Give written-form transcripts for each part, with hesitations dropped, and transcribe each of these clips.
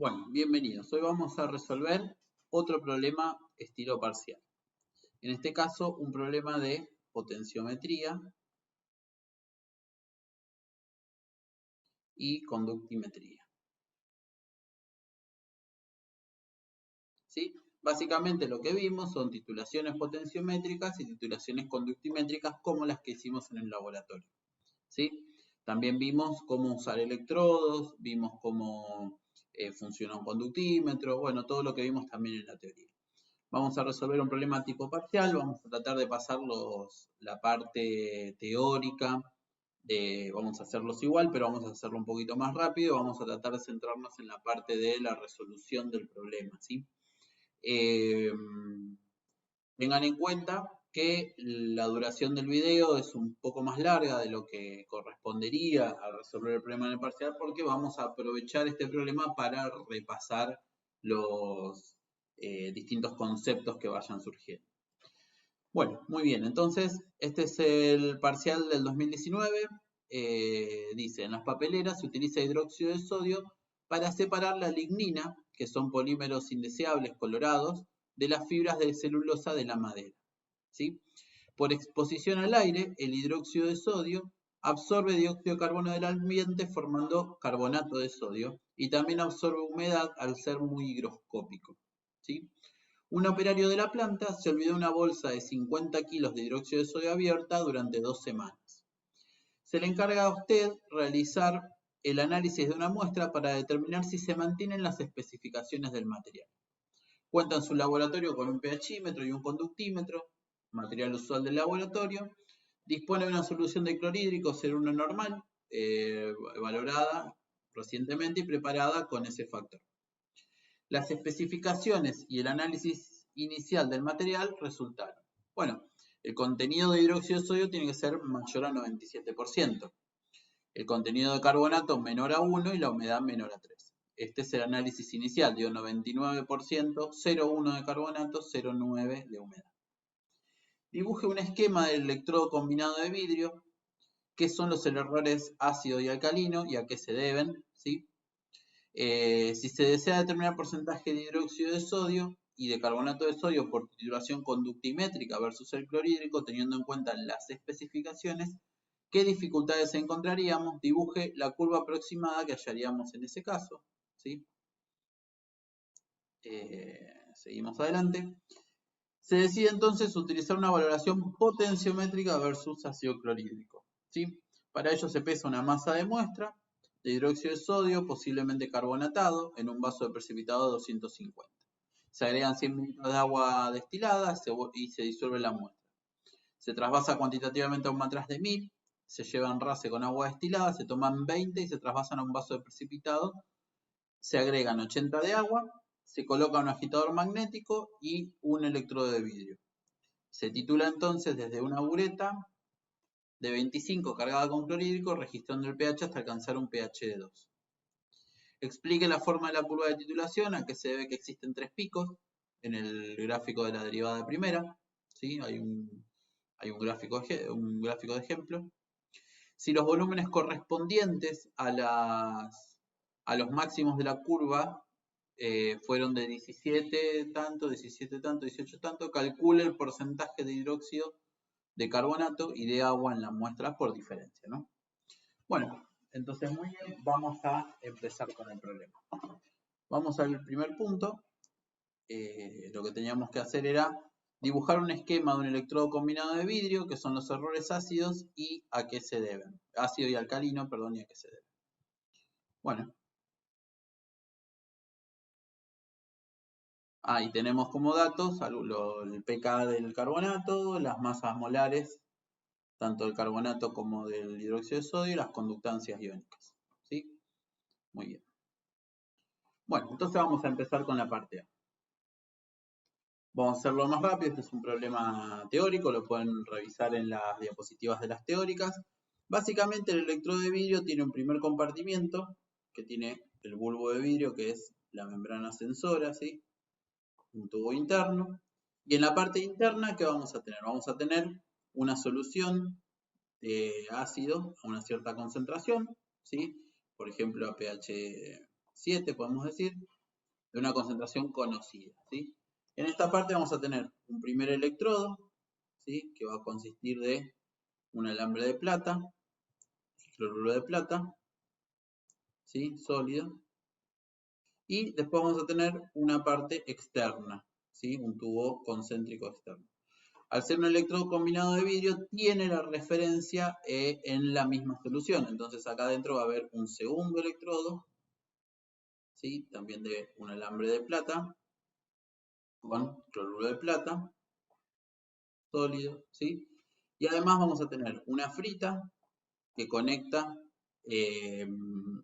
Bueno, bienvenidos. Hoy vamos a resolver otro problema estilo parcial. En este caso, un problema de potenciometría y conductimetría. ¿Sí? Básicamente lo que vimos son titulaciones potenciométricas y titulaciones conductimétricas como las que hicimos en el laboratorio. ¿Sí? También vimos cómo usar electrodos, vimos cómo funciona un conductímetro, bueno, todo lo que vimos también en la teoría. Vamos a resolver un problema tipo parcial, vamos a tratar de pasar la parte teórica, vamos a hacerlos igual, pero vamos a hacerlo un poquito más rápido, vamos a tratar de centrarnos en la parte de la resolución del problema, ¿sí? Tengan en cuenta que la duración del video es un poco más larga de lo que correspondería a resolver el problema en el parcial, porque vamos a aprovechar este problema para repasar los distintos conceptos que vayan surgiendo. Bueno, muy bien, entonces este es el parcial del 2019. Dice, en las papeleras se utiliza hidróxido de sodio para separar la lignina, que son polímeros indeseables colorados, de las fibras de celulosa de la madera. ¿Sí? Por exposición al aire, el hidróxido de sodio absorbe dióxido de carbono del ambiente formando carbonato de sodio y también absorbe humedad al ser muy higroscópico. ¿Sí? Un operario de la planta se olvidó una bolsa de 50 kilos de hidróxido de sodio abierta durante 2 semanas. Se le encarga a usted realizar el análisis de una muestra para determinar si se mantienen las especificaciones del material. Cuenta en su laboratorio con un pHímetro y un conductímetro, material usual del laboratorio. Dispone de una solución de clorhídrico 0,1 normal, valorada recientemente y preparada con ese factor. Las especificaciones y el análisis inicial del material resultaron. Bueno, el contenido de hidróxido de sodio tiene que ser mayor a 97%. El contenido de carbonato menor a 1 y la humedad menor a 3. Este es el análisis inicial, dio 99%, 0,1 de carbonato, 0,9 de humedad. Dibuje un esquema del electrodo combinado de vidrio. ¿Qué son los errores ácido y alcalino y a qué se deben? ¿Sí? Si se desea determinar porcentaje de hidróxido de sodio y de carbonato de sodio por titulación conductimétrica versus el clorhídrico, teniendo en cuenta las especificaciones, ¿qué dificultades encontraríamos? Dibuje la curva aproximada que hallaríamos en ese caso. ¿Sí? Seguimos adelante. Se decide entonces utilizar una valoración potenciométrica versus ácido clorhídrico. ¿Sí? Para ello se pesa una masa de muestra de hidróxido de sodio, posiblemente carbonatado, en un vaso de precipitado de 250. Se agregan 100 mililitros de agua destilada y se disuelve la muestra. Se trasvasa cuantitativamente a un matraz de 1000, se lleva en enrase con agua destilada, se toman 20 y se trasvasan a un vaso de precipitado. Se agregan 80 de agua, se coloca un agitador magnético y un electrodo de vidrio. Se titula entonces desde una bureta de 25 cargada con clorhídrico, registrando el pH hasta alcanzar un pH de 2. Explique la forma de la curva de titulación, a que se debe que existen 3 picos en el gráfico de la derivada primera. ¿Sí? Hay un gráfico de ejemplo. Si los volúmenes correspondientes a los máximos de la curva fueron de 17 tanto, 17 tanto, 18 tanto, calcule el porcentaje de hidróxido de carbonato y de agua en las muestras por diferencia, ¿no? Bueno, entonces muy bien, vamos a empezar con el problema. Vamos al primer punto. Lo que teníamos que hacer era dibujar un esquema de un electrodo combinado de vidrio, que son los errores ácidos y a qué se deben. Ácido y alcalino, perdón, y a qué se deben. Bueno. Ahí tenemos como datos el pK del carbonato, las masas molares, tanto del carbonato como del hidróxido de sodio, y las conductancias iónicas. ¿Sí? Muy bien. Bueno, entonces vamos a empezar con la parte A. Vamos a hacerlo más rápido, este es un problema teórico, lo pueden revisar en las diapositivas de las teóricas. Básicamente el electrodo de vidrio tiene un primer compartimiento, que tiene el bulbo de vidrio, que es la membrana sensora, ¿sí? Un tubo interno. Y en la parte interna, ¿qué vamos a tener? Vamos a tener una solución de ácido a una cierta concentración, ¿sí? Por ejemplo, a pH 7, podemos decir, de una concentración conocida, ¿sí? En esta parte vamos a tener un primer electrodo, ¿sí? Que va a consistir de un alambre de plata, cloruro de plata, ¿sí? Sólido. Y después vamos a tener una parte externa, ¿sí? Un tubo concéntrico externo. Al ser un electrodo combinado de vidrio, tiene la referencia en la misma solución. Entonces acá adentro va a haber un segundo electrodo, ¿sí? También de un alambre de plata, con cloruro de plata, sólido, ¿sí? Y además vamos a tener una frita que conecta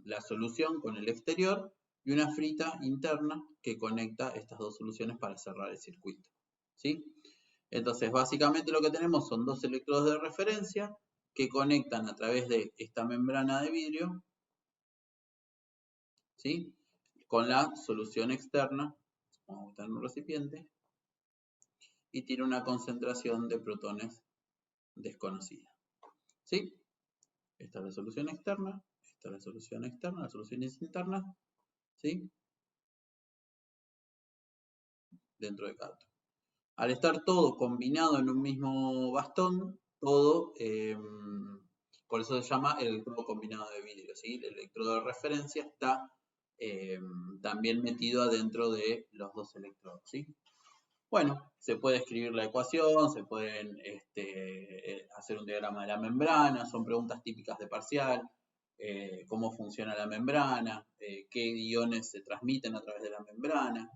la solución con el exterior y una frita interna que conecta estas dos soluciones para cerrar el circuito, ¿sí? Entonces, básicamente lo que tenemos son dos electrodos de referencia que conectan a través de esta membrana de vidrio, ¿sí? Con la solución externa, vamos a estar en un recipiente, y tiene una concentración de protones desconocida, ¿sí? Esta es la solución externa, esta es la solución externa, las soluciones internas, ¿sí? Dentro de cada átomo. Al estar todo combinado en un mismo bastón, todo, por eso se llama el electrodo combinado de vidrio, ¿sí? El electrodo de referencia está también metido adentro de los dos electrodos, ¿sí? Bueno, se puede escribir la ecuación, se pueden hacer un diagrama de la membrana, son preguntas típicas de parcial, cómo funciona la membrana, qué iones se transmiten a través de la membrana.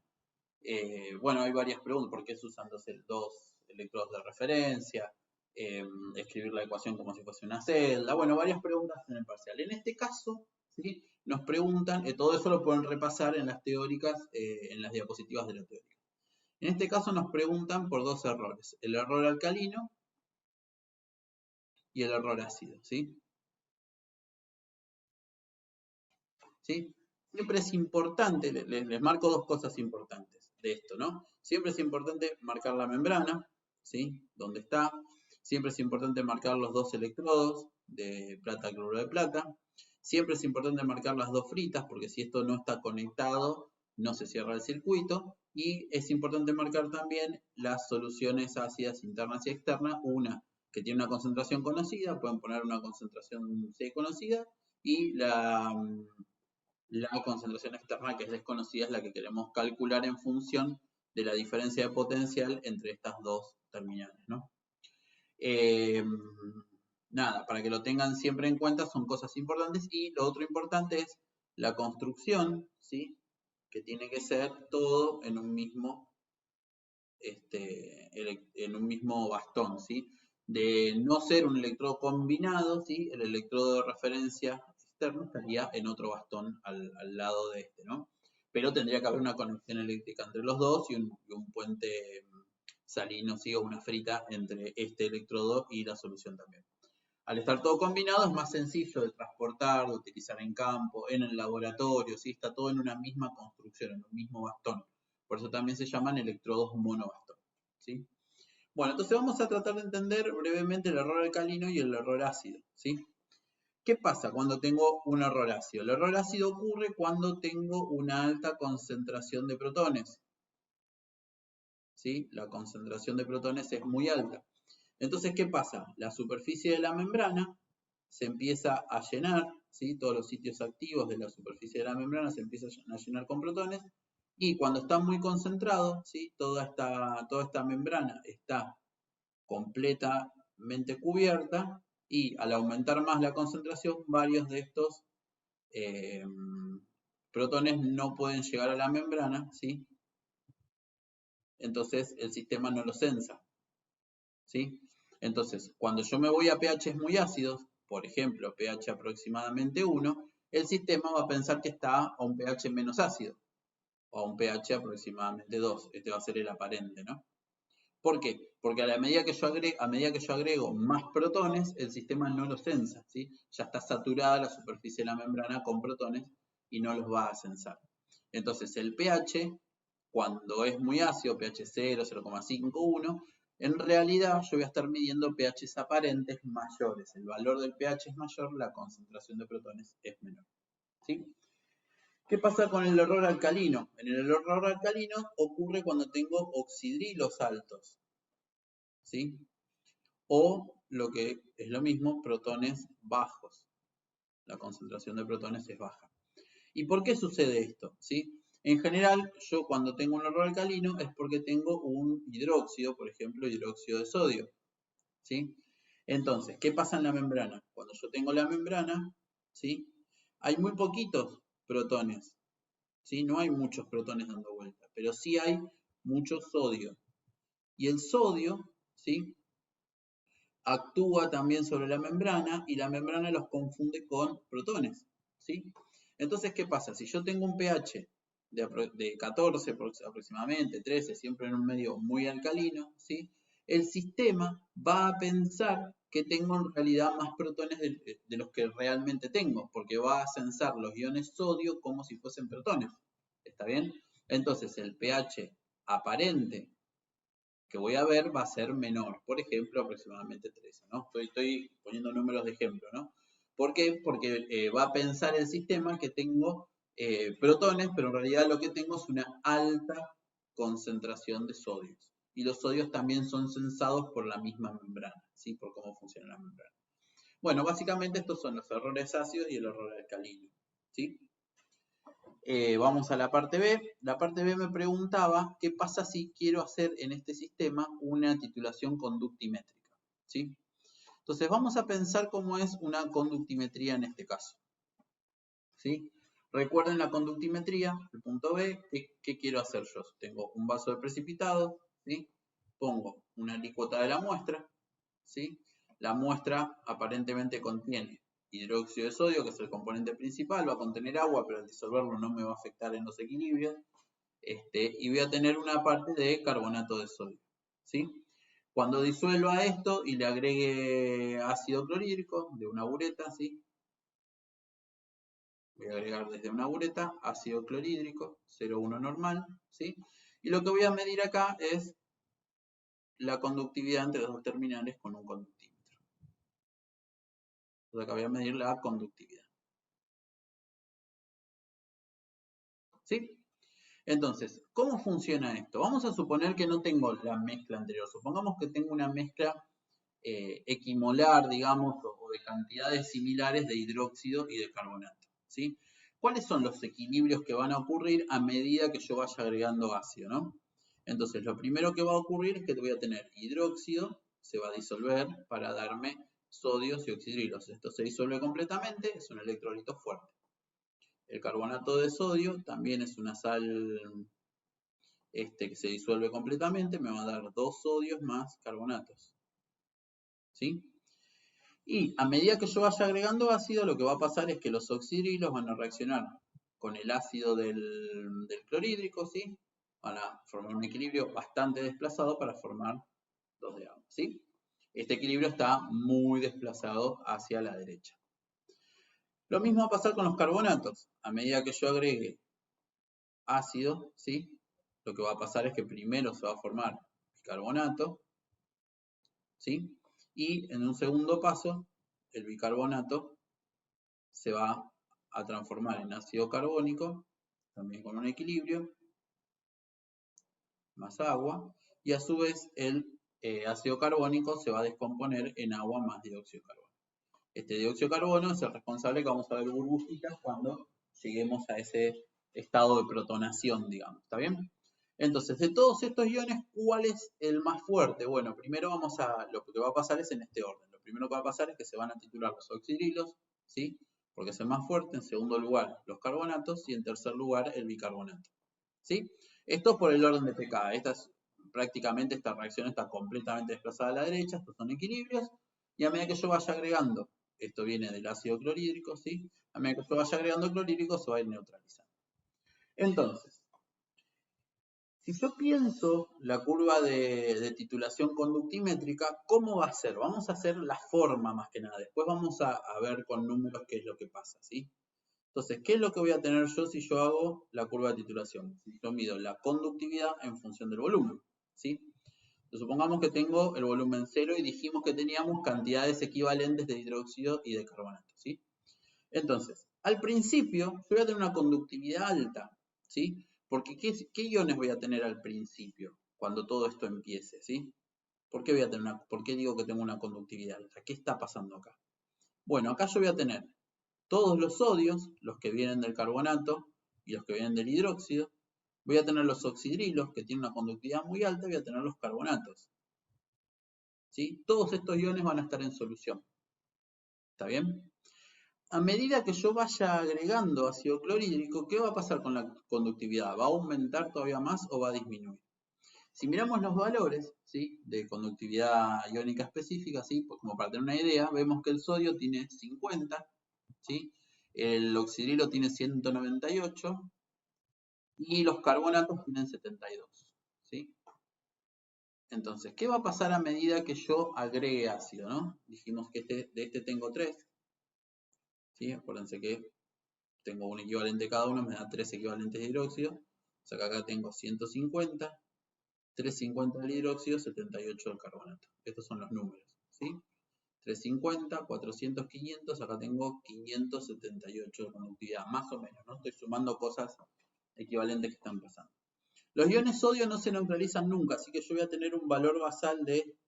Bueno, hay varias preguntas, ¿por qué se usan dos electrodos de referencia? Escribir la ecuación como si fuese una celda, bueno, varias preguntas en el parcial. En este caso, ¿sí? Nos preguntan, todo eso lo pueden repasar en las teóricas, en las diapositivas de la teórica. En este caso nos preguntan por dos errores, el error alcalino y el error ácido, ¿sí? ¿Sí? Siempre es importante, les marco dos cosas importantes de esto, ¿no? Siempre es importante marcar la membrana, ¿sí? ¿Dónde está? Siempre es importante marcar los dos electrodos de plata, cloruro de plata. Siempre es importante marcar las dos fritas, porque si esto no está conectado, no se cierra el circuito. Y es importante marcar también las soluciones ácidas internas y externas. Una que tiene una concentración conocida, pueden poner una concentración C conocida, y la concentración externa que es desconocida es la que queremos calcular en función de la diferencia de potencial entre estas dos terminales, ¿no? Nada, para que lo tengan siempre en cuenta son cosas importantes, y lo otro importante es la construcción, ¿sí? Que tiene que ser todo en un mismo, en un mismo bastón, ¿sí? De no ser un electrodo combinado, ¿sí? El electrodo de referencia externo estaría en otro bastón al lado de este, ¿no? Pero tendría que haber una conexión eléctrica entre los dos y un puente salino, ¿sí? O una frita entre este electrodo y la solución también. Al estar todo combinado es más sencillo de transportar, de utilizar en campo, en el laboratorio, ¿sí? Está todo en una misma construcción, en un mismo bastón. Por eso también se llaman electrodos monobastón, ¿sí? Bueno, entonces vamos a tratar de entender brevemente el error alcalino y el error ácido, ¿sí? ¿Qué pasa cuando tengo un error ácido? El error ácido ocurre cuando tengo una alta concentración de protones, ¿sí? La concentración de protones es muy alta. Entonces, ¿qué pasa? La superficie de la membrana se empieza a llenar, ¿sí? Todos los sitios activos de la superficie de la membrana se empiezan a llenar con protones, y cuando está muy concentrado, ¿sí? Toda esta membrana está completamente cubierta, y al aumentar más la concentración, varios de estos eh, protones no pueden llegar a la membrana, ¿sí? Entonces el sistema no los censa, ¿sí? Entonces, cuando yo me voy a pHs muy ácidos, por ejemplo, pH aproximadamente 1, el sistema va a pensar que está a un pH menos ácido, o a un pH aproximadamente 2. Este va a ser el aparente, ¿no? ¿Por qué? Porque a medida que yo agrego más protones, el sistema no los censa, ¿sí? Ya está saturada la superficie de la membrana con protones y no los va a censar. Entonces, el pH, cuando es muy ácido, pH 0, 0,5, 1, en realidad yo voy a estar midiendo pHs aparentes mayores. El valor del pH es mayor, la concentración de protones es menor, ¿sí? ¿Qué pasa con el error alcalino? En el error alcalino ocurre cuando tengo oxidrilos altos, ¿sí? O lo que es lo mismo, protones bajos. La concentración de protones es baja. ¿Y por qué sucede esto? ¿Sí? En general, yo cuando tengo un error alcalino es porque tengo un hidróxido, por ejemplo, hidróxido de sodio, ¿sí? Entonces, ¿qué pasa en la membrana? Cuando yo tengo la membrana, ¿sí? Hay muy poquitos protones, ¿sí? No hay muchos protones dando vueltas, pero sí hay mucho sodio. Y el sodio, ¿sí? Actúa también sobre la membrana y la membrana los confunde con protones, ¿sí? Entonces, ¿qué pasa? Si yo tengo un pH de 14 aproximadamente, 13, siempre en un medio muy alcalino, ¿sí? El sistema va a pensar que tengo en realidad más protones de los que realmente tengo, porque va a censar los iones sodio como si fuesen protones. ¿Está bien? Entonces, el pH aparente que voy a ver va a ser menor, por ejemplo, aproximadamente 13, ¿no? Estoy poniendo números de ejemplo, ¿no? ¿Por qué? Porque va a pensar el sistema que tengo protones, pero en realidad lo que tengo es una alta concentración de sodios. Y los sodios también son censados por la misma membrana, ¿sí? Por cómo funciona la membrana. Bueno, básicamente estos son los errores ácidos y el error alcalino, ¿sí? Vamos a la parte B. La parte B me preguntaba qué pasa si quiero hacer en este sistema una titulación conductimétrica, ¿sí? Entonces vamos a pensar cómo es una conductimetría en este caso, ¿sí? Recuerden la conductimetría, el punto B, ¿qué quiero hacer yo? Tengo un vaso de precipitado, ¿sí? Pongo una alícuota de la muestra, ¿sí? La muestra aparentemente contiene hidróxido de sodio, que es el componente principal, va a contener agua, pero al disolverlo no me va a afectar en los equilibrios. Y voy a tener una parte de carbonato de sodio, ¿sí? Cuando disuelva esto y le agregue ácido clorhídrico de una bureta, ¿sí? Voy a agregar desde una bureta ácido clorhídrico, 0,1 normal, ¿sí? Y lo que voy a medir acá es la conductividad entre los dos terminales con un conductímetro. Entonces acá voy a medir la conductividad, ¿sí? Entonces, ¿cómo funciona esto? Vamos a suponer que no tengo la mezcla anterior. Supongamos que tengo una mezcla equimolar, digamos, o de cantidades similares de hidróxido y de carbonato, ¿sí? ¿Cuáles son los equilibrios que van a ocurrir a medida que yo vaya agregando ácido, ¿no? Entonces, lo primero que va a ocurrir es que voy a tener hidróxido, se va a disolver para darme sodios y oxidrilos. Esto se disuelve completamente, es un electrolito fuerte. El carbonato de sodio también es una sal que se disuelve completamente, me va a dar 2 sodios más carbonatos, ¿sí? Y a medida que yo vaya agregando ácido, lo que va a pasar es que los oxidrilos van a reaccionar con el ácido del clorhídrico, ¿sí? Van a formar un equilibrio bastante desplazado para formar 2 de agua, ¿sí? Este equilibrio está muy desplazado hacia la derecha. Lo mismo va a pasar con los carbonatos. A medida que yo agregue ácido, ¿sí? Lo que va a pasar es que primero se va a formar bicarbonato, ¿sí? Y en un segundo paso, el bicarbonato se va a transformar en ácido carbónico, también con un equilibrio, más agua, y a su vez el ácido carbónico se va a descomponer en agua más dióxido de carbono. Este dióxido de carbono es el responsable que vamos a ver burbujitas cuando lleguemos a ese estado de protonación, digamos, ¿está bien? Entonces, de todos estos iones, ¿cuál es el más fuerte? Bueno, primero lo que va a pasar es en este orden. Lo primero que va a pasar es que se van a titular los oxidrilos, ¿sí? Porque es el más fuerte. En segundo lugar, los carbonatos. Y en tercer lugar, el bicarbonato, ¿sí? Esto por el orden de pKa. Prácticamente esta reacción está completamente desplazada a la derecha. Estos son equilibrios. Y a medida que yo vaya agregando, esto viene del ácido clorhídrico, ¿sí? A medida que yo vaya agregando clorhídrico, se va a ir neutralizando. Entonces, si yo pienso la curva de titulación conductimétrica, ¿cómo va a ser? Vamos a hacer la forma más que nada. Después vamos a ver con números qué es lo que pasa, ¿sí? Entonces, ¿qué es lo que voy a tener yo si yo hago la curva de titulación? Si yo mido la conductividad en función del volumen, ¿sí? Entonces, supongamos que tengo el volumen 0 y dijimos que teníamos cantidades equivalentes de hidróxido y de carbonato, ¿sí? Entonces, Al principio yo voy a tener una conductividad alta, ¿sí? Porque ¿qué iones voy a tener al principio, cuando todo esto empiece, ¿sí? ¿Por qué por qué digo que tengo una conductividad alta? ¿Qué está pasando acá? Bueno, acá yo voy a tener todos los sodios, los que vienen del carbonato y los que vienen del hidróxido. Voy a tener los oxidrilos, que tienen una conductividad muy alta, y voy a tener los carbonatos. ¿Sí? Todos estos iones van a estar en solución. ¿Está bien? A medida que yo vaya agregando ácido clorhídrico, ¿qué va a pasar con la conductividad? ¿Va a aumentar todavía más o va a disminuir? Si miramos los valores, ¿sí?, de conductividad iónica específica, ¿sí?, pues como para tener una idea, vemos que el sodio tiene 50, ¿sí?, el oxidrilo tiene 198 y los carbonatos tienen 72. ¿Sí? Entonces, ¿qué va a pasar a medida que yo agregue ácido, ¿no? Dijimos que de este tengo 3. ¿Sí? Acuérdense que tengo un equivalente cada uno, me da 3 equivalentes de hidróxido. O sea que acá tengo 150, 350 del hidróxido, 78 del carbonato. Estos son los números, ¿sí? 350, 400, 500, acá tengo 578 de conductividad, más o menos, ¿no? Estoy sumando cosas equivalentes que están pasando. Los iones sodio no se neutralizan nunca, así que yo voy a tener un valor basal de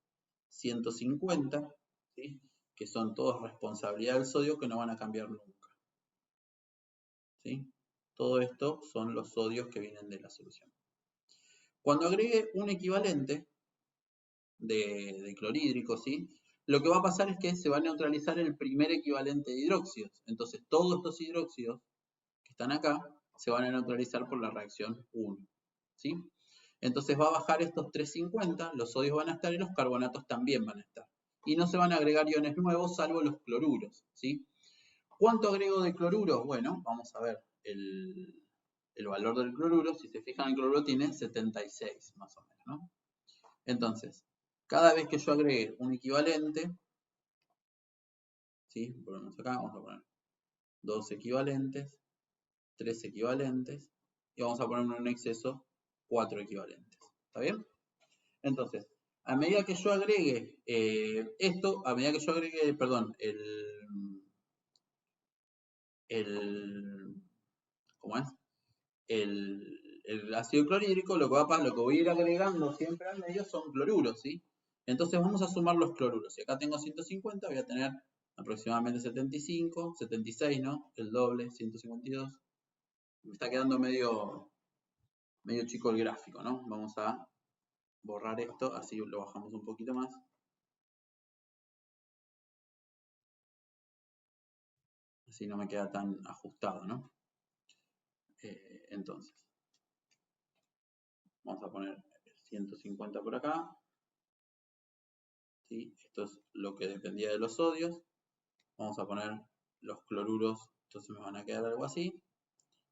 150, ¿sí?, que son todos responsabilidad del sodio, que no van a cambiar nunca. ¿Sí? Todo esto son los sodios que vienen de la solución. Cuando agregue un equivalente de clorhídrico, ¿sí?, lo que va a pasar es que se va a neutralizar el primer equivalente de hidróxidos. Entonces todos estos hidróxidos que están acá se van a neutralizar por la reacción 1. ¿Sí? Entonces va a bajar estos 350, los sodios van a estar y los carbonatos también van a estar. Y no se van a agregar iones nuevos salvo los cloruros. ¿Sí? ¿Cuánto agrego de cloruro? Bueno, vamos a ver el valor del cloruro. Si se fijan, el cloruro tiene 76 más o menos, ¿no? Entonces, cada vez que yo agregue un equivalente, ¿sí?, ponemos acá, vamos a poner 2 equivalentes, 3 equivalentes, y vamos a poner en un exceso 4 equivalentes. ¿Está bien? Entonces, a medida que yo agregue a medida que yo agregue, perdón, ¿cómo es? El ácido clorhídrico, lo que voy a ir agregando siempre al medio son cloruros, ¿sí? Entonces vamos a sumar los cloruros. Si acá tengo 150, voy a tener aproximadamente 75, 76, ¿no? El doble, 152. Me está quedando medio chico el gráfico, ¿no? Vamos a borrar esto, así lo bajamos un poquito más. Así no me queda tan ajustado, ¿no? Entonces, vamos a poner 150 por acá. ¿Sí? Esto es lo que dependía de los sodios. Vamos a poner los cloruros, entonces me van a quedar algo así.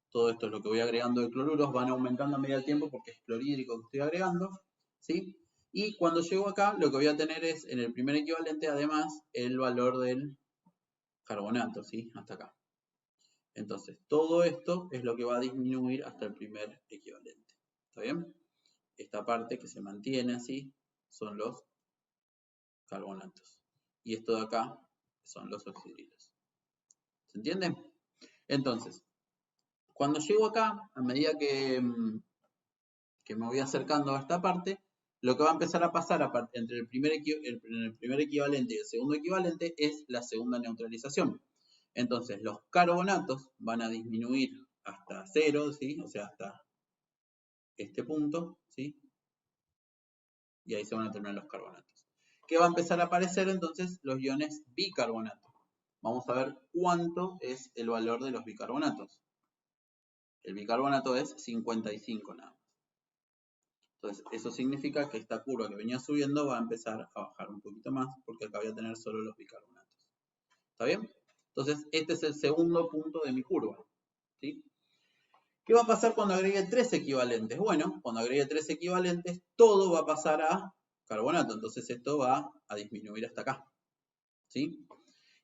Todo esto es lo que voy agregando de cloruros, van aumentando a medida del tiempo porque es clorhídrico que estoy agregando, ¿sí? Y cuando llego acá, lo que voy a tener es, en el primer equivalente, además, el valor del carbonato, ¿sí? Hasta acá. Entonces, todo esto es lo que va a disminuir hasta el primer equivalente. ¿Está bien? Esta parte que se mantiene así son los carbonatos. Y esto de acá son los oxidrilos. ¿Se entiende? Entonces, cuando llego acá, a medida que me voy acercando a esta parte, lo que va a empezar a pasar entre el primer equivalente y el segundo equivalente es la segunda neutralización. Entonces, los carbonatos van a disminuir hasta 0, ¿sí? O sea, hasta este punto, ¿sí? Y ahí se van a terminar los carbonatos. ¿Qué va a empezar a aparecer entonces? Los iones bicarbonato. Vamos a ver cuánto es el valor de los bicarbonatos. El bicarbonato es 55 nada más. Entonces, eso significa que esta curva que venía subiendo va a empezar a bajar un poquito más porque acá voy a tener solo los bicarbonatos. ¿Está bien? Entonces, este es el segundo punto de mi curva. ¿Sí? ¿Qué va a pasar cuando agregue 3 equivalentes? Bueno, cuando agregue 3 equivalentes, todo va a pasar a carbonato. Entonces, esto va a disminuir hasta acá. ¿Sí?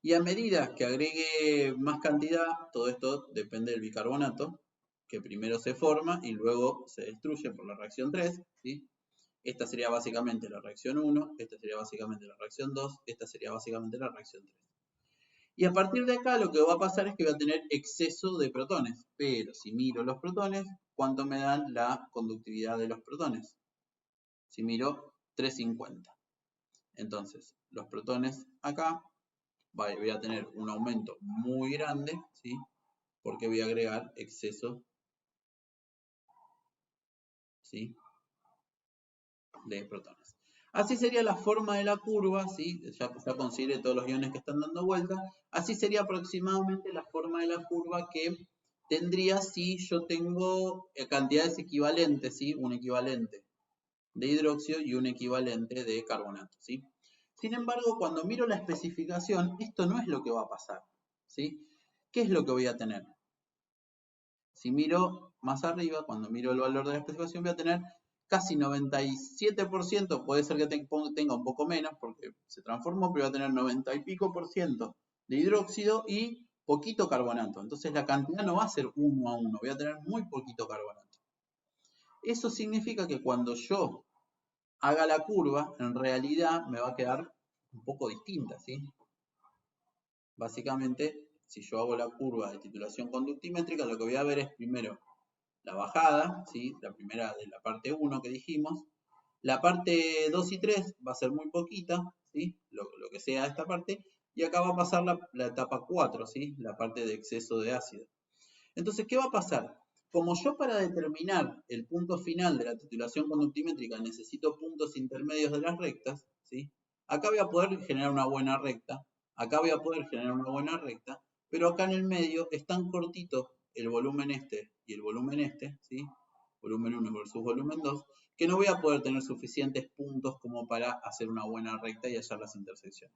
Y a medida que agregue más cantidad, todo esto depende del bicarbonato, que primero se forma y luego se destruye por la reacción 3. ¿Sí? Esta sería básicamente la reacción 1, esta sería básicamente la reacción 2, esta sería básicamente la reacción 3. Y a partir de acá lo que va a pasar es que voy a tener exceso de protones. Pero si miro los protones, ¿cuánto me dan la conductividad de los protones? Si miro 350. Entonces, los protones acá voy a tener un aumento muy grande, ¿sí? Porque voy a agregar exceso, ¿sí?, de protones. Así sería la forma de la curva, ¿sí? Ya consideré todos los iones que están dando vuelta. Así sería aproximadamente la forma de la curva que tendría si yo tengo cantidades equivalentes, ¿sí? Un equivalente de hidróxido y un equivalente de carbonato, ¿sí? Sin embargo, cuando miro la especificación, esto no es lo que va a pasar, ¿sí? ¿Qué es lo que voy a tener? Si miro más arriba, cuando miro el valor de la especificación, voy a tener casi 97%, puede ser que tenga un poco menos porque se transformó, pero voy a tener 90 y pico % de hidróxido y poquito carbonato. Entonces la cantidad no va a ser 1 a 1, voy a tener muy poquito carbonato. Eso significa que cuando yo haga la curva, en realidad me va a quedar un poco distinta, ¿sí? Básicamente, si yo hago la curva de titulación conductimétrica, lo que voy a ver es primero la bajada, ¿sí? La primera de la parte 1 que dijimos. La parte 2 y 3 va a ser muy poquita, ¿sí? Lo que sea esta parte. Y acá va a pasar la etapa 4, ¿sí? La parte de exceso de ácido. Entonces, ¿qué va a pasar? Como yo para determinar el punto final de la titulación conductimétrica necesito puntos intermedios de las rectas, ¿sí? Acá voy a poder generar una buena recta, acá voy a poder generar una buena recta, pero acá en el medio es tan cortito el volumen este y el volumen este, ¿sí? Volumen 1 versus volumen 2, que no voy a poder tener suficientes puntos como para hacer una buena recta y hallar las intersecciones.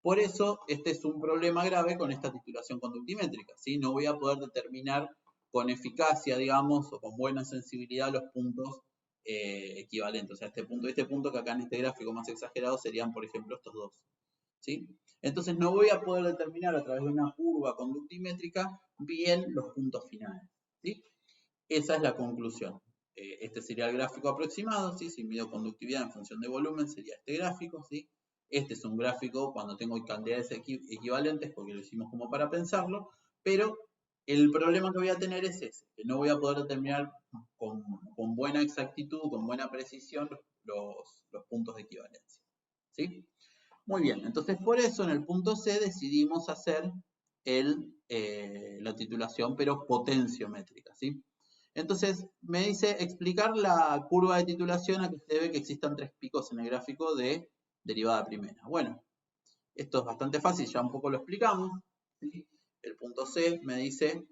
Por eso, este es un problema grave con esta titulación conductimétrica, ¿sí? No voy a poder determinar con eficacia, digamos, o con buena sensibilidad los puntos equivalentes. O sea, este punto que acá en este gráfico más exagerado serían, por ejemplo, estos dos, ¿sí? Entonces no voy a poder determinar a través de una curva conductimétrica bien los puntos finales, ¿sí? Esa es la conclusión. Este sería el gráfico aproximado, ¿sí? Si mido conductividad en función de volumen, sería este gráfico, ¿sí? Este es un gráfico cuando tengo cantidades equivalentes, porque lo hicimos como para pensarlo, pero el problema que voy a tener es ese, que no voy a poder determinar con buena exactitud, con buena precisión, los puntos de equivalencia, ¿sí? Muy bien, entonces por eso en el punto C decidimos hacer la titulación, pero potenciométrica, ¿sí? Entonces, me dice explicar la curva de titulación a que se debe que existan 3 picos en el gráfico de derivada primera. Bueno, esto es bastante fácil, ya un poco lo explicamos, ¿sí? El punto C me dice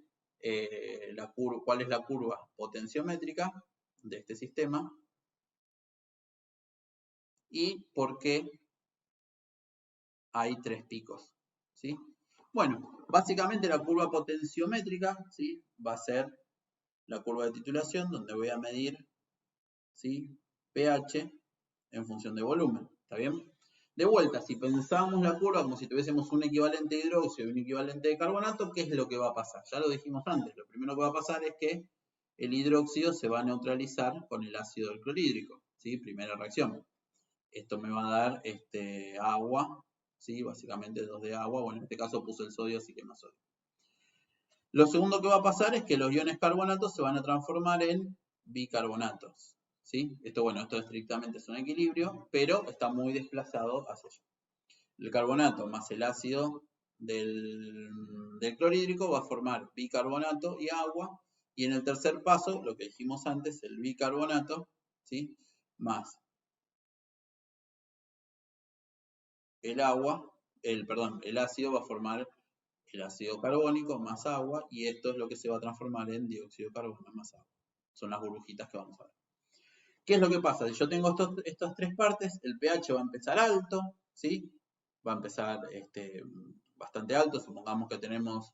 cuál es la curva potenciométrica de este sistema y por qué hay 3 picos, ¿sí? Bueno, básicamente la curva potenciométrica, ¿sí?, va a ser la curva de titulación donde voy a medir, ¿sí?, pH en función de volumen, ¿está bien? De vuelta, si pensamos la curva como si tuviésemos un equivalente de hidróxido y un equivalente de carbonato, ¿qué es lo que va a pasar? Ya lo dijimos antes, lo primero que va a pasar es que el hidróxido se va a neutralizar con el ácido del clorhídrico, ¿sí? Primera reacción. Esto me va a dar agua, ¿sí? Básicamente 2 de agua, bueno, en este caso puse el sodio, así que más sodio. Lo segundo que va a pasar es que los iones carbonatos se van a transformar en bicarbonatos, ¿sí? Esto estrictamente es un equilibrio, pero está muy desplazado hacia allá. El carbonato más el ácido del clorhídrico va a formar bicarbonato y agua, y en el tercer paso, lo que dijimos antes, el bicarbonato, ¿sí?, más el ácido va a formar el ácido carbónico más agua, y esto es lo que se va a transformar en dióxido de carbono más agua. Son las burbujitas que vamos a ver. ¿Qué es lo que pasa? Si yo tengo estas 3 partes, el pH va a empezar alto, ¿sí? Va a empezar bastante alto, supongamos que tenemos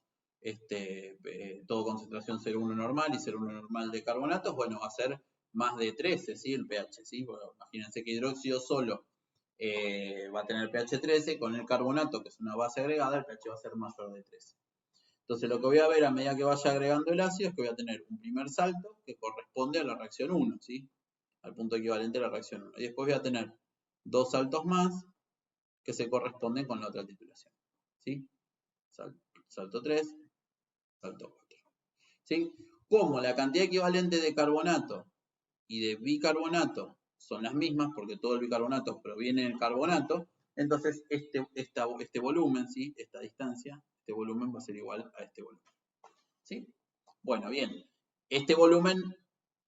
todo concentración 0,1 normal y 0,1 normal de carbonatos, bueno, va a ser más de 13, ¿sí?, el pH, ¿sí? Bueno, imagínense que hidróxido solo va a tener pH 13, con el carbonato, que es una base agregada, el pH va a ser mayor de 13. Entonces lo que voy a ver a medida que vaya agregando el ácido es que voy a tener un primer salto que corresponde a la reacción 1, ¿sí?, al punto equivalente a la reacción 1. Y después voy a tener 2 saltos más que se corresponden con la otra titulación, ¿sí? salto 3, salto 4. ¿Sí? Como la cantidad equivalente de carbonato y de bicarbonato son las mismas, porque todo el bicarbonato proviene del carbonato, entonces este volumen, ¿sí? Esta distancia, este volumen va a ser igual a este volumen. ¿Sí? Bueno, bien. Este volumen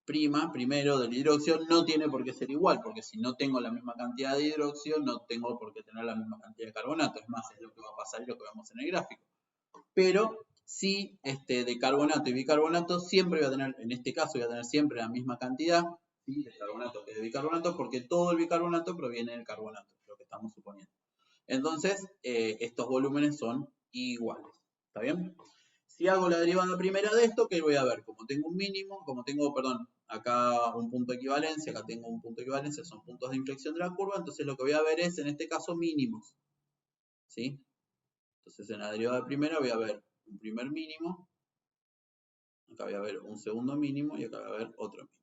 primero del hidróxido no tiene por qué ser igual, porque si no tengo la misma cantidad de hidróxido, no tengo por qué tener la misma cantidad de carbonato. Es más, es lo que va a pasar y lo que vemos en el gráfico. Pero sí, de carbonato y bicarbonato siempre voy a tener, en este caso voy a tener siempre la misma cantidad, ¿sí? De carbonato que de bicarbonato, porque todo el bicarbonato proviene del carbonato, lo que estamos suponiendo. Entonces, estos volúmenes son iguales. ¿Está bien? Si hago la derivada primera de esto, ¿qué voy a ver? Como tengo un mínimo, perdón, acá un punto de equivalencia, acá tengo un punto de equivalencia, son puntos de inflexión de la curva, entonces lo que voy a ver es, en este caso, mínimos. ¿Sí? Entonces en la derivada primera voy a ver un primer mínimo, acá voy a ver un segundo mínimo y acá voy a ver otro mínimo.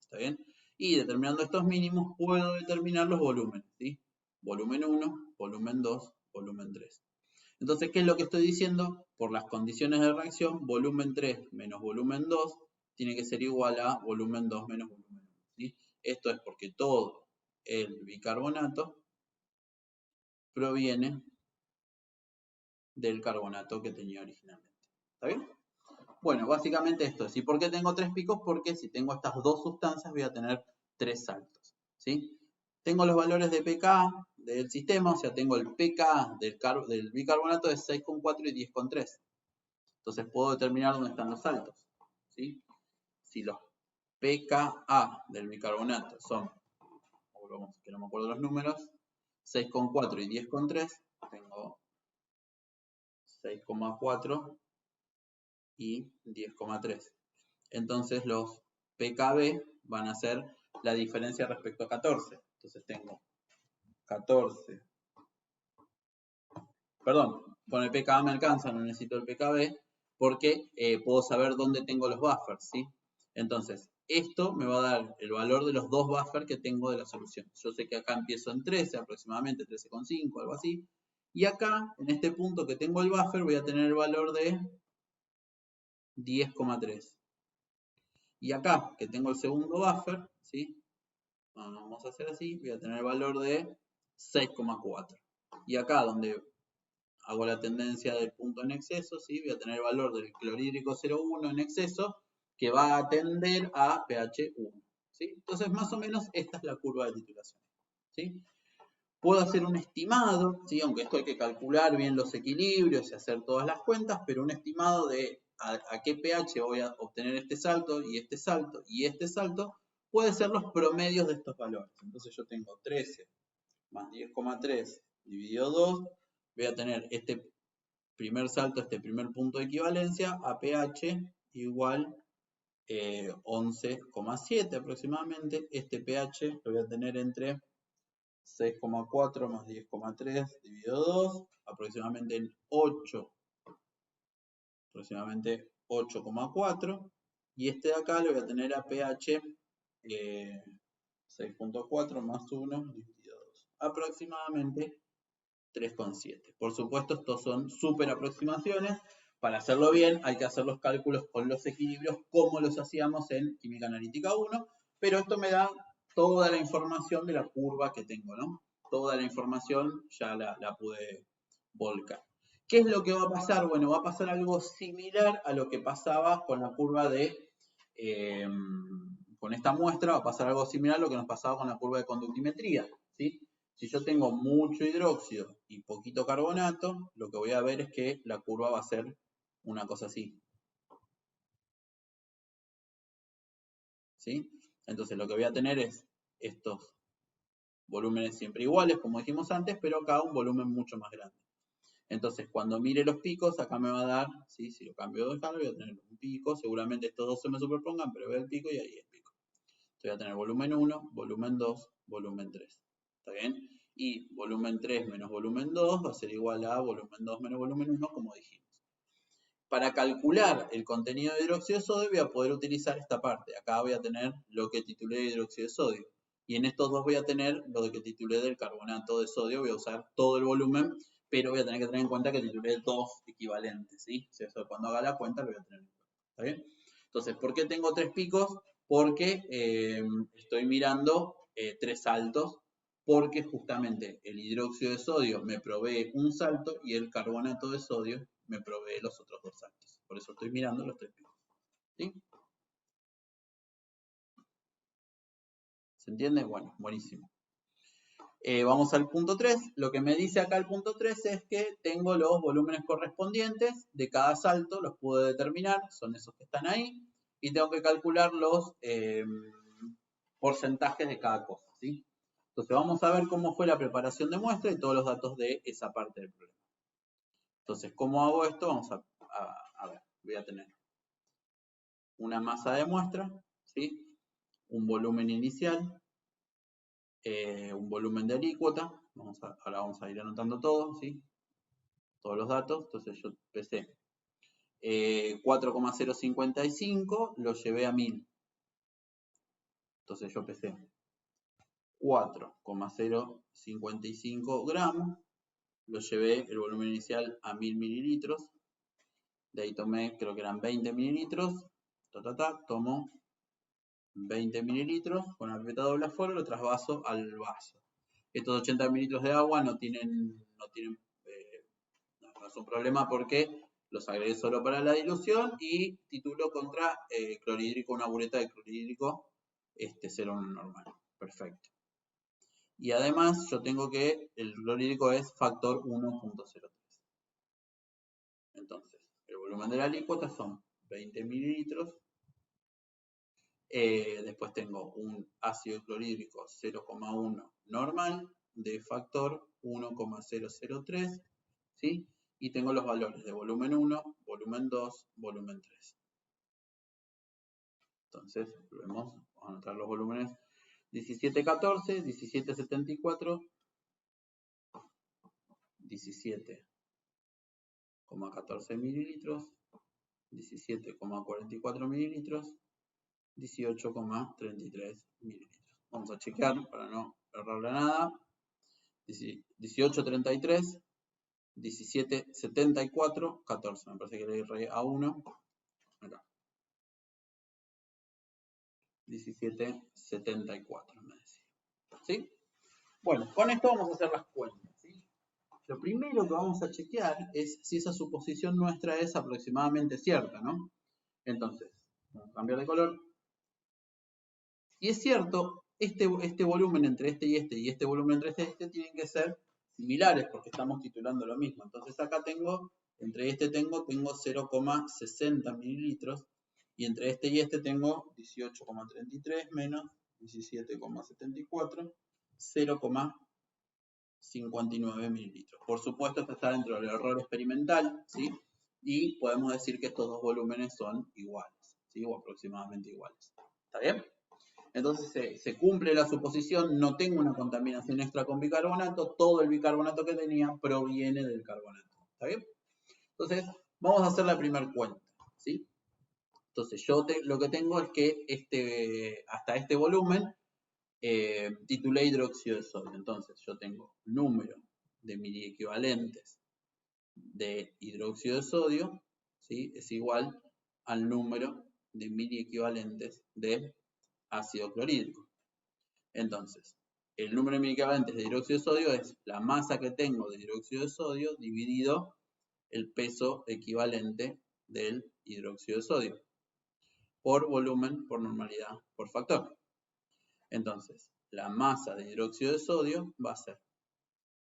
¿Está bien? Y determinando estos mínimos puedo determinar los volúmenes. ¿Sí? Volumen 1, volumen 2, volumen 3. Entonces, ¿qué es lo que estoy diciendo? Por las condiciones de reacción, volumen 3 menos volumen 2 tiene que ser igual a volumen 2 menos volumen 1. ¿Sí? Esto es porque todo el bicarbonato proviene del carbonato que tenía originalmente. ¿Está bien? Bueno, básicamente esto es. ¿Y por qué tengo 3 picos? Porque si tengo estas dos sustancias voy a tener 3 saltos. ¿Sí? Tengo los valores de pK del sistema, o sea, tengo el pK del bicarbonato de 6,4 y 10,3. Entonces puedo determinar dónde están los saltos. ¿Sí? Si los pKa del bicarbonato son, que no me acuerdo los números, 6,4 y 10,3, tengo 6,4 y 10,3. Entonces los pKb van a ser la diferencia respecto a 14. Entonces tengo 14. Perdón, con el pKa me alcanza, no necesito el pKb, porque puedo saber dónde tengo los buffers, ¿sí? Entonces, esto me va a dar el valor de los dos buffers que tengo de la solución. Yo sé que acá empiezo en 13, aproximadamente 13,5, algo así. Y acá, en este punto que tengo el buffer, voy a tener el valor de 10,3. Y acá, que tengo el segundo buffer, ¿sí? Vamos a hacer así, voy a tener el valor de 6,4. Y acá, donde hago la tendencia del punto en exceso, ¿sí? Voy a tener el valor del clorhídrico 0,1 en exceso, que va a tender a pH 1. ¿Sí? Entonces, más o menos, esta es la curva de titulación. ¿Sí? Puedo hacer un estimado, ¿sí? Aunque esto hay que calcular bien los equilibrios y hacer todas las cuentas, pero un estimado de a qué pH voy a obtener este salto y este salto y este salto, puede ser los promedios de estos valores. Entonces yo tengo 13 más 10,3 dividido 2, voy a tener este primer salto, este primer punto de equivalencia a pH igual 11,7 aproximadamente. Este pH lo voy a tener entre 6,4 más 10,3 dividido 2, aproximadamente en 8, aproximadamente 8,4. Y este de acá lo voy a tener a pH 6,4 más 1 dividido 2, aproximadamente 3,7. Por supuesto, estos son súper aproximaciones. Para hacerlo bien hay que hacer los cálculos con los equilibrios como los hacíamos en Química Analítica 1, pero esto me da toda la información de la curva que tengo, ¿no? Toda la información ya la pude volcar. ¿Qué es lo que va a pasar? Bueno, va a pasar algo similar a lo que pasaba con la curva de... con esta muestra va a pasar algo similar a lo que nos pasaba con la curva de conductimetría, ¿sí? Si yo tengo mucho hidróxido y poquito carbonato, lo que voy a ver es que la curva va a ser una cosa así. ¿Sí? Entonces lo que voy a tener es estos volúmenes siempre iguales, como dijimos antes, pero acá un volumen mucho más grande. Entonces cuando mire los picos, acá me va a dar, ¿sí? Si lo cambio de escala, voy a tener un pico. Seguramente estos dos se me superpongan, pero veo el pico y ahí el pico. Entonces voy a tener volumen 1, volumen 2, volumen 3. ¿Está bien? Y volumen 3 menos volumen 2 va a ser igual a volumen 2 menos volumen 1, como dijimos. Para calcular el contenido de hidróxido de sodio voy a poder utilizar esta parte. Acá voy a tener lo que titulé de hidróxido de sodio. Y en estos dos voy a tener lo que titulé del carbonato de sodio. Voy a usar todo el volumen pero voy a tener que tener en cuenta que titulé 2 equivalentes, ¿sí? O sea, eso cuando haga la cuenta lo voy a tener en cuenta, ¿está bien? Entonces, ¿por qué tengo 3 picos? Porque estoy mirando 3 saltos, porque justamente el hidróxido de sodio me provee un salto y el carbonato de sodio me provee los otros 2 saltos. Por eso estoy mirando los 3 picos, ¿sí? ¿Se entiende? Bueno, buenísimo. Vamos al punto 3. Lo que me dice acá el punto 3 es que tengo los volúmenes correspondientes de cada salto, los puedo determinar, son esos que están ahí, y tengo que calcular los porcentajes de cada cosa, ¿sí? Entonces vamos a ver cómo fue la preparación de muestra y todos los datos de esa parte del problema. Entonces, ¿cómo hago esto? Vamos a ver, voy a tener una masa de muestra, ¿sí? Un volumen inicial, un volumen de alícuota, ahora vamos a ir anotando todo, ¿sí? Todos los datos, entonces yo pesé 4,055, lo llevé a 1000, entonces yo pesé 4,055 gramos, lo llevé el volumen inicial a 1000 mililitros, de ahí tomé, creo que eran 20 mililitros, tomo 20 mililitros con la pipeta doble aforo, lo trasvaso al vaso. Estos 80 mililitros de agua no es un problema porque los agregué solo para la dilución y titulo contra clorhídrico, una bureta de clorhídrico 0,1 normal. Perfecto. Y además yo tengo que el clorhídrico es factor 1,03. Entonces, el volumen de la alícuota son 20 mililitros. Después tengo un ácido clorhídrico 0,1 normal de factor 1,003, ¿sí? Y tengo los valores de volumen 1, volumen 2, volumen 3. Entonces, vamos a anotar los volúmenes 1714, 1774, 17,14 mililitros, 17,44 mililitros, 18,33 mililitros. Vamos a chequear para no errarle nada. 18,33, 17,74, 14. Me parece que le erré a 1. Acá. 17,74 me decía. ¿Sí? Bueno, con esto vamos a hacer las cuentas. ¿Sí? Lo primero que vamos a chequear es si esa suposición nuestra es aproximadamente cierta, ¿no? Entonces, vamos a cambiar de color. Y es cierto, este volumen entre este y este volumen entre este y este tienen que ser similares porque estamos titulando lo mismo. Entonces acá tengo, entre este tengo 0,60 mililitros y entre este y este tengo 18,33 menos 17,74, 0,59 mililitros. Por supuesto, esto está dentro del error experimental, ¿sí? Y podemos decir que estos dos volúmenes son iguales, ¿sí? O aproximadamente iguales. ¿Está bien? Entonces se cumple la suposición, no tengo una contaminación extra con bicarbonato, todo el bicarbonato que tenía proviene del carbonato. ¿Está bien? Entonces, vamos a hacer la primera cuenta, ¿sí? Entonces, yo lo que tengo es que hasta este volumen titulé hidróxido de sodio. Entonces, yo tengo número de miliequivalentes de hidróxido de sodio, ¿sí? Es igual al número de miliequivalentes de ácido clorhídrico. Entonces, el número de miliequivalentes de hidróxido de sodio es la masa que tengo de hidróxido de sodio dividido el peso equivalente del hidróxido de sodio por volumen, por normalidad, por factor. Entonces, la masa de hidróxido de sodio va a ser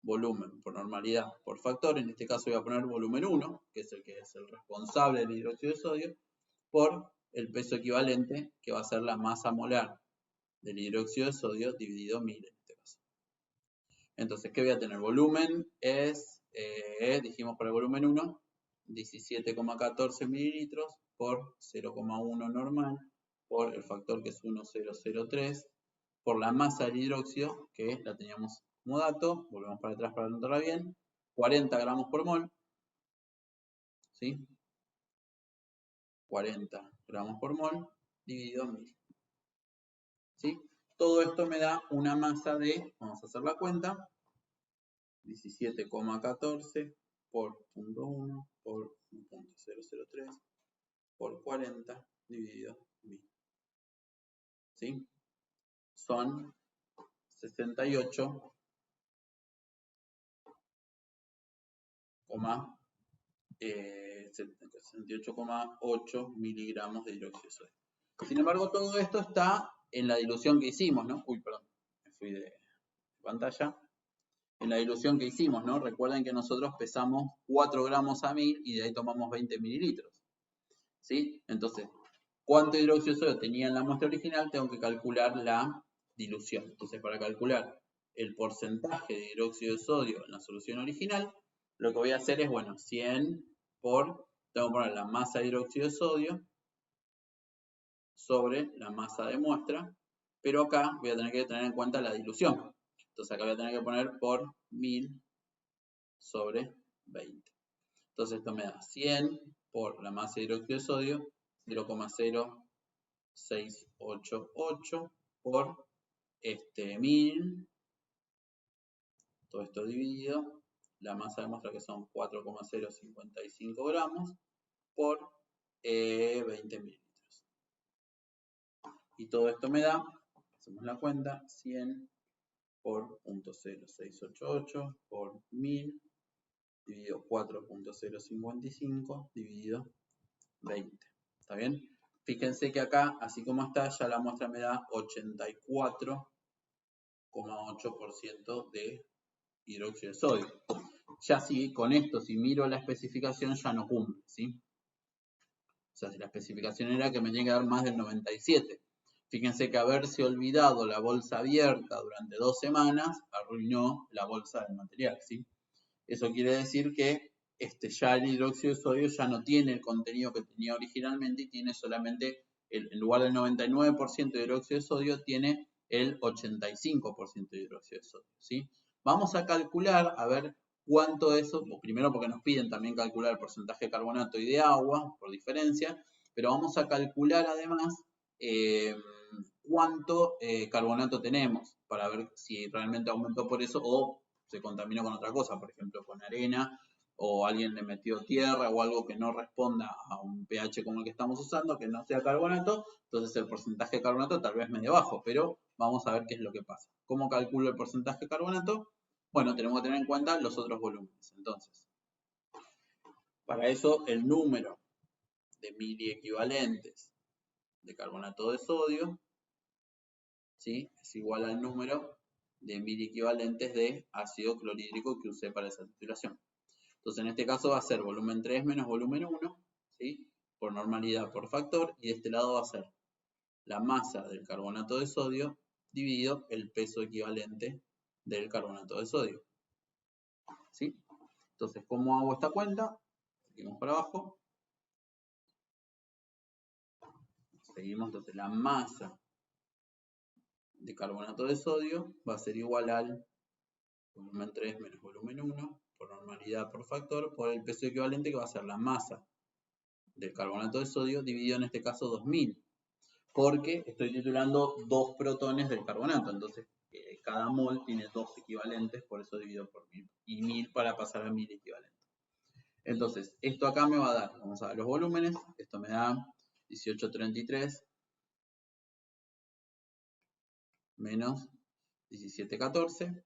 volumen por normalidad por factor. En este caso voy a poner volumen 1, que es el responsable del hidróxido de sodio, por el peso equivalente, que va a ser la masa molar del hidróxido de sodio dividido 1000 en este caso. Entonces, ¿qué voy a tener? Volumen es, dijimos para el volumen 1, 17,14 mililitros por 0,1 normal, por el factor que es 1,003, por la masa del hidróxido, que la teníamos como dato, volvemos para atrás para anotarla bien, 40 gramos por mol, ¿sí? 40 gramos por mol dividido 1000. ¿Sí? Todo esto me da una masa de, vamos a hacer la cuenta, 17,14 por 0.1 por 1.003 por 40 dividido 1000. ¿Sí? Son 68,8 miligramos de hidróxido de sodio. Sin embargo, todo esto está en la dilución que hicimos, ¿no? Uy, perdón, me fui de pantalla. En la dilución que hicimos, ¿no? Recuerden que nosotros pesamos 4 gramos a 1000 y de ahí tomamos 20 mililitros. ¿Sí? Entonces, ¿cuánto hidróxido de sodio tenía en la muestra original? Tengo que calcular la dilución. Entonces, para calcular el porcentaje de hidróxido de sodio en la solución original, lo que voy a hacer es, bueno, 100 por, tengo que poner la masa de hidróxido de sodio sobre la masa de muestra, pero acá voy a tener que tener en cuenta la dilución. Entonces acá voy a tener que poner por 1000 sobre 20. Entonces esto me da 100 por la masa de hidróxido de sodio, 0,0688 por 1000, todo esto dividido, la masa de muestra que son 4,055 gramos por 20 mililitros. Y todo esto me da, hacemos la cuenta, 100 por 0.0688 por 1000 dividido 4.055 dividido 20. ¿Está bien? Fíjense que acá, así como está, ya la muestra me da 84,8% de hidróxido de sodio. Ya sí, con esto, si miro la especificación, ya no cumple, ¿sí? O sea, si la especificación era que me tiene que dar más del 97. Fíjense que haberse olvidado la bolsa abierta durante 2 semanas arruinó la bolsa del material, ¿sí? Eso quiere decir que ya el hidróxido de sodio ya no tiene el contenido que tenía originalmente y tiene solamente, en lugar del 99% de hidróxido de sodio, tiene el 85% de hidróxido de sodio, ¿sí? Vamos a calcular, a ver cuánto eso, primero porque nos piden también calcular el porcentaje de carbonato y de agua, por diferencia, pero vamos a calcular además cuánto carbonato tenemos, para ver si realmente aumentó por eso o se contaminó con otra cosa, por ejemplo con arena, o alguien le metió tierra o algo que no responda a un pH como el que estamos usando, que no sea carbonato, entonces el porcentaje de carbonato tal vez medio bajo, pero vamos a ver qué es lo que pasa. ¿Cómo calculo el porcentaje de carbonato? Bueno, tenemos que tener en cuenta los otros volúmenes. Entonces, para eso el número de miliequivalentes de carbonato de sodio, ¿sí?, es igual al número de miliequivalentes de ácido clorhídrico que usé para esa titulación. Entonces, en este caso va a ser volumen 3 menos volumen 1, ¿sí?, por normalidad por factor, y de este lado va a ser la masa del carbonato de sodio dividido el peso equivalente del carbonato de sodio, ¿sí? Entonces, ¿cómo hago esta cuenta? Seguimos para abajo. Seguimos, entonces la masa de carbonato de sodio va a ser igual al volumen 3 menos volumen 1 por normalidad por factor por el peso equivalente, que va a ser la masa del carbonato de sodio dividido en este caso 2000, porque estoy titulando 2 protones del carbonato, entonces cada mol tiene 2 equivalentes, por eso dividido por 1000 y 1000 para pasar a 1000 equivalentes. Entonces, esto acá me va a dar, vamos a ver los volúmenes, esto me da 1833 menos 1714,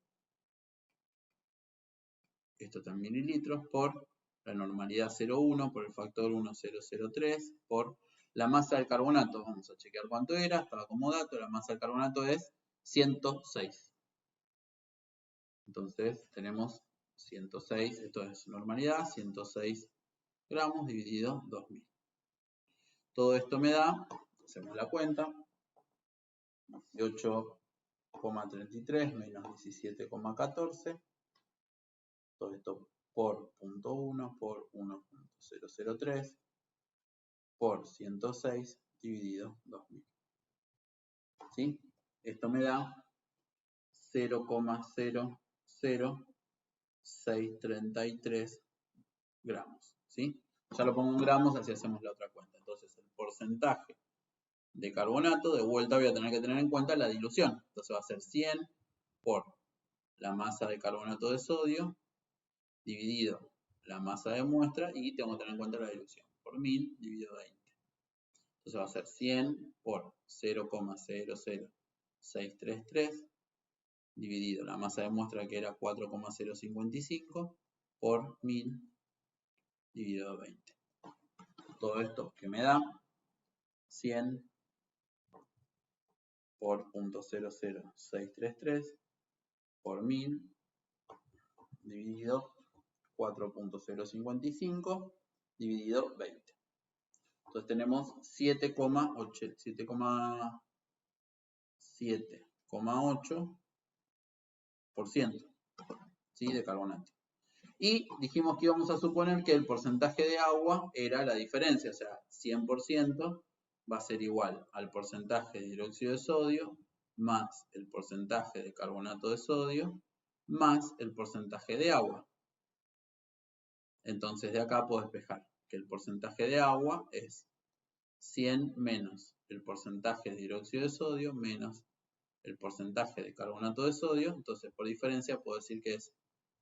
esto está en mililitros, por la normalidad 0,1, por el factor 1003, por la masa del carbonato. Vamos a chequear cuánto era, estaba como dato, la masa del carbonato es 106. Entonces tenemos 106, esto es normalidad, 106 gramos dividido 2000. Todo esto me da, hacemos la cuenta, 18,33 menos 17,14. Todo esto por 0.1 por 1.003 por 106 dividido 2000. ¿Sí? Esto me da 0,00633 gramos. ¿Sí? Ya lo pongo en gramos, así hacemos la otra cuenta. Entonces el porcentaje de carbonato, de vuelta voy a tener que tener en cuenta la dilución. Entonces va a ser 100 por la masa de carbonato de sodio dividido la masa de muestra y tengo que tener en cuenta la dilución. Por 1000 dividido 20. Entonces va a ser 100 por 0,00633 dividido la masa de muestra que era 4,055 por 1000 dividido 20. Todo esto que me da 100 por 0,00633 por 1000 dividido 4,055 dividido 20. Entonces tenemos 7,8% ¿sí? De carbonato. Y dijimos que íbamos a suponer que el porcentaje de agua era la diferencia, o sea, 100% va a ser igual al porcentaje de hidróxido de sodio más el porcentaje de carbonato de sodio más el porcentaje de agua. Entonces de acá puedo despejar que el porcentaje de agua es 100 menos el porcentaje de hidróxido de sodio menos el porcentaje de carbonato de sodio. Entonces por diferencia puedo decir que es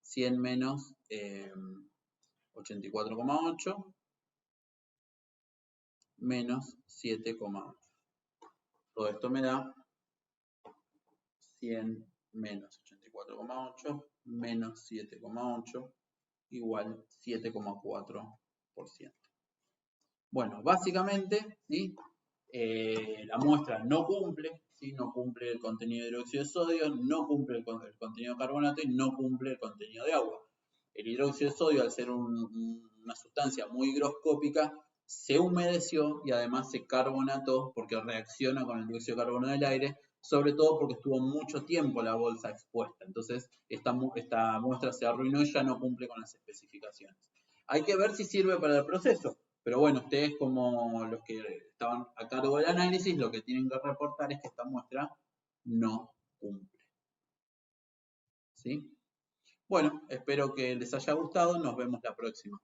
100 menos 84,8 menos 7,8. Todo esto me da 100 menos 84,8 menos 7,8 igual 7,4%. Bueno, básicamente, ¿sí? La muestra no cumple, ¿sí? No cumple el contenido de hidróxido de sodio, no cumple el contenido de carbonato y no cumple el contenido de agua. El hidróxido de sodio, al ser una sustancia muy higroscópica, se humedeció y además se carbonató porque reacciona con el dióxido de carbono del aire, sobre todo porque estuvo mucho tiempo la bolsa expuesta. Entonces, esta muestra se arruinó y ya no cumple con las especificaciones. Hay que ver si sirve para el proceso. Pero bueno, ustedes como los que estaban a cargo del análisis, lo que tienen que reportar es que esta muestra no cumple. ¿Sí? Bueno, espero que les haya gustado. Nos vemos la próxima.